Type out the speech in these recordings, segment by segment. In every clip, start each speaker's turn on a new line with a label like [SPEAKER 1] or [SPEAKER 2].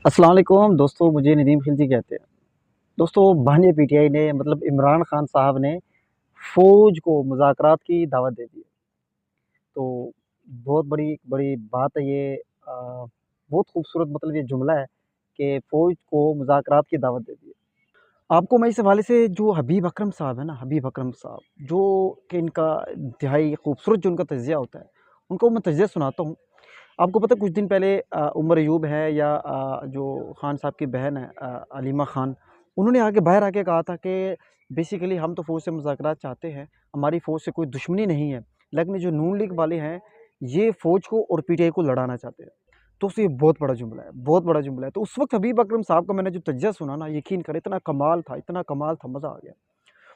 [SPEAKER 1] अस्सलाम वालेकुम दोस्तों, मुझे नदीम खिलजी कहते हैं। दोस्तों, बानी पीटीआई ने मतलब इमरान खान साहब ने फ़ौज को मुज़ाकरात की दावत दे दी है। तो बहुत बड़ी बड़ी बात है ये। बहुत खूबसूरत मतलब ये जुमला है कि फ़ौज को मुज़ाकरात की दावत दे दी है। आपको मैं इस हवाले से जो हबीब अकरम साहब है ना, हबीब अकरम साहब, जो कि इनका इंतहाई खूबसूरत जो उनका तज़िया होता है, उनको मैं तज़िया सुनाता हूँ। आपको पता है कुछ दिन पहले उमर अयूब है या जो खान साहब की बहन है अलीमा खान, उन्होंने आके बाहर आके कहा था कि बेसिकली हम तो फ़ौज से मुज़ाकरात चाहते हैं, हमारी फ़ौज से कोई दुश्मनी नहीं है, लेकिन ये जो नून लीग वाले हैं, ये फ़ौज को और पीटीआई को लड़ाना चाहते हैं। तो उससे ये बहुत बड़ा जुमला है, बहुत बड़ा जुमला है। तो उस वक़्त हबीब अकरम साहब का मैंने जो तज़िया सुना ना, यकीन करें इतना कमाल था, मज़ा आ गया।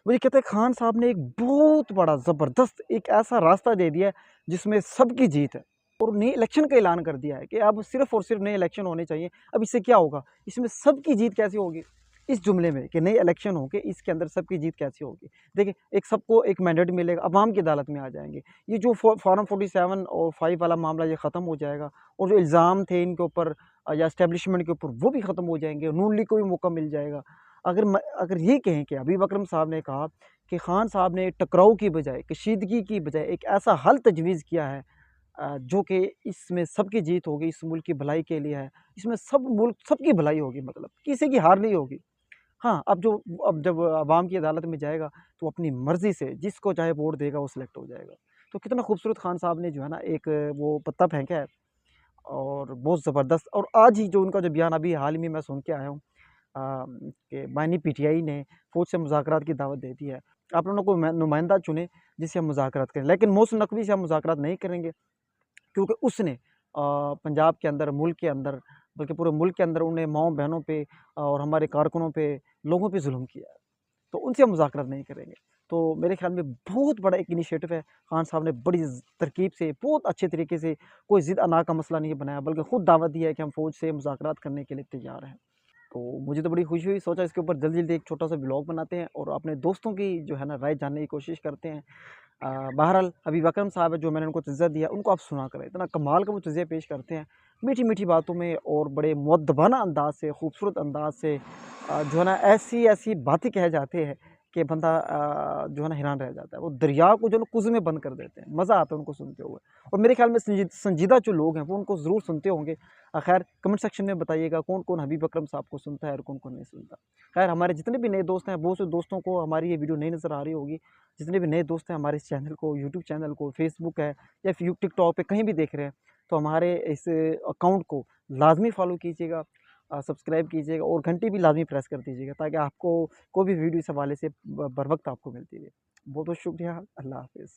[SPEAKER 1] वो ये कहते हैं खान साहब ने एक बहुत बड़ा ज़बरदस्त एक ऐसा रास्ता दे दिया है, जिसमें सबकी जीत है। और नए इलेक्शन का ऐलान कर दिया है कि अब सिर्फ़ और सिर्फ़ नए इलेक्शन होने चाहिए। अब इससे क्या होगा? इसमें सबकी जीत कैसे होगी? इस जुमले में कि नए इलेक्शन होंगे, इसके अंदर सबकी जीत कैसे होगी? देखिए, एक सबको एक मैंडेट मिलेगा, अवाम की अदालत में आ जाएँगे। ये जो फ़ॉर्म 47 और 5 वाला मामला ये ख़त्म हो जाएगा और जो इल्ज़ाम थे इनके ऊपर या एस्टेब्लिशमेंट के ऊपर, वो भी ख़त्म हो जाएँगे। नून लीग को भी मौका मिल जाएगा। अगर ये कहें कि हबीब अकरम साहब ने कहा कि खान साहब ने टकराव की बजाय, कशीदगी की बजाय एक ऐसा हल तजवीज़ किया है जो कि इसमें सबकी जीत होगी, इस मुल्क की भलाई के लिए है। इसमें सब मुल्क सबकी भलाई होगी मतलब, किसी की हार नहीं होगी। हाँ, अब जब अवाम की अदालत में जाएगा, तो अपनी मर्ज़ी से जिसको चाहे वोट देगा, वो सिलेक्ट हो जाएगा। तो कितना खूबसूरत खान साहब ने जो है ना एक वो पत्ता फेंका है और बहुत ज़बरदस्त। और आज ही जो उनका जो बयान अभी हाल ही में मैं सुन के आया हूँ कि बानी पीटीआई ने फ़ौज से मुज़ाकरात की दावत दे दी है। आप लोगों को नुमाइंदा चुनें जिससे हम मुज़ाकरात करें। लेकिन मोहसिन नकवी से हम मुज़ाकरात नहीं करेंगे क्योंकि उसने पंजाब के अंदर, मुल्क के अंदर, बल्कि पूरे मुल्क के अंदर उन्हें माँओं-बहनों पे और हमारे कारकुनों पे, लोगों पे ज़ुल्म किया है। तो उनसे हम मुज़ाकरात नहीं करेंगे। तो मेरे ख़्याल में बहुत बड़ा एक इनिशिएटिव है। खान साहब ने बड़ी तरकीब से, बहुत अच्छे तरीके से कोई ज़िद-अना का मसला नहीं बनाया, बल्कि खुद दावत दी है कि हम फ़ौज से मुज़ाकरात करने के लिए तैयार हैं। तो मुझे तो बड़ी खुशी हुई, सोचा इसके ऊपर जल्दी-जल्दी एक छोटा-सा व्लॉग बनाते हैं और अपने दोस्तों की जो है ना राय जानने की कोशिश करते हैं। बहरहाल हबीब अकरम साहब है जो मैंने उनको तज़िया दिया, उनको आप सुना करें। इतना कमाल का वो तज़िया पेश करते हैं, मीठी-मीठी बातों में और बड़े मुअद्दबाना अंदाज़ से, खूबसूरत अंदाज़ से जो है ना ऐसी-ऐसी बातें कहे जाते हैं कि बंदा जो है ना हैरान रह जाता है। वो दरिया को जो है ना कुज़ में बंद कर देते हैं, मज़ा आता है उनको सुनते हुए। और मेरे ख़्याल में संजीदा जो लोग हैं, वो उनको ज़रूर सुनते होंगे। ख़ैर कमेंट सेक्शन में बताइएगा कौन-कौन हबीब अकरम साहब को सुनता है और कौन-कौन नहीं सुनता। ख़ैर हमारे जितने भी नए दोस्त हैं, बहुत से दोस्तों को हमारी ये वीडियो नई नज़र आ रही होगी। जितने भी नए दोस्त हैं हमारे इस चैनल को, यूट्यूब चैनल को, फेसबुक है या फिर टिकटॉक पे कहीं भी देख रहे हैं, तो हमारे इस अकाउंट को लाज़मी फ़ॉलो कीजिएगा, सब्सक्राइब कीजिएगा और घंटी भी लाज़मी प्रेस कर दीजिएगा ताकि आपको कोई भी वीडियो इस हवाले से बर वक़्त आपको मिलती रहे। बहुत-बहुत शुक्रिया। अल्लाह हाफ़िज़।